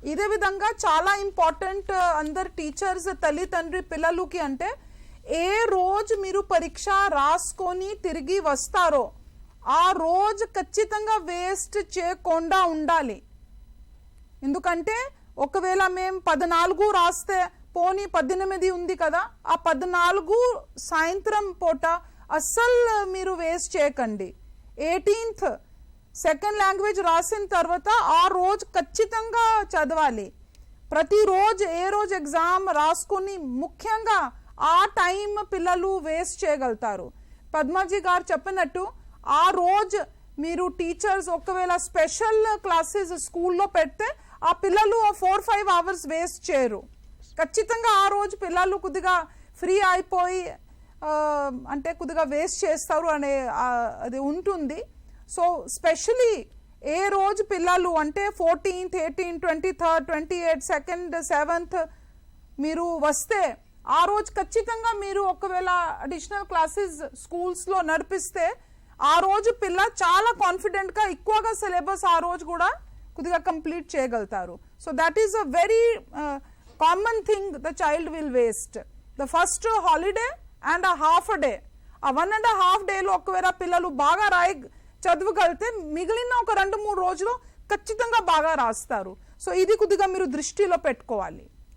ఇదే విధంగా చాలా ఇంపార్టెంట్ అందరు టీచర్స్ తల్లిదండ్రి పిల్లలకి అంటే ఏ రోజు మీరు పరీక్ష రాసుకొని తిరిగి వస్తారో ఆ రోజు ఖచ్చితంగా వేస్ట్ చేయకుండా ఉండాలి. ఎందుకంటే ఒకవేళ మేము 14 రాస్తే పోనీ 18 ఉంది కదా, ఆ 14 సాయంత్రం పూట అస్సలు మీరు వేస్ట్ చేయకండి. 18th సెకండ్ లాంగ్వేజ్ రాసిన తర్వాత ఆ రోజు ఖచ్చితంగా చదవాలి. ప్రతిరోజు ఏ రోజు ఎగ్జామ్ రాసుకొని ముఖ్యంగా ఆ టైం పిల్లలు వేస్ట్ చేయగలుగుతారు. పద్మాజీ గారు చెప్పినట్టు ఆ రోజు మీరు టీచర్స్ ఒకవేళ స్పెషల్ క్లాసెస్ స్కూల్లో పెడితే ఆ పిల్లలు 4-5 అవర్స్ వేస్ట్ చేయరు. ఖచ్చితంగా ఆ రోజు పిల్లలు కొద్దిగా ఫ్రీ అయిపోయి అంటే కొద్దిగా వేస్ట్ చేస్తారు అనే అది ఉంటుంది. సో స్పెషలీ ఏ రోజు పిల్లలు అంటే 14th, 18th, 23rd, 28th, 2nd, 7th మీరు వస్తే ఆ రోజు ఖచ్చితంగా మీరు ఒకవేళ అడిషనల్ క్లాసెస్ స్కూల్స్లో నడిపిస్తే ఆ రోజు పిల్ల చాలా కాన్ఫిడెంట్గా ఎక్కువగా సిలబస్ ఆ రోజు కూడా కొద్దిగా కంప్లీట్ చేయగలుగుతారు. So that is a very common thing the child will waste. The first holiday and a half a day, ఆ 1.5 డేలో ఒకవేళ పిల్లలు బాగా చదవగలిగితే మిగిలిన ఒక 2-3 రోజులు ఖచ్చితంగా బాగా రాస్తారు. సో ఇది కొద్దిగా మీరు దృష్టిలో పెట్టుకోవాలి.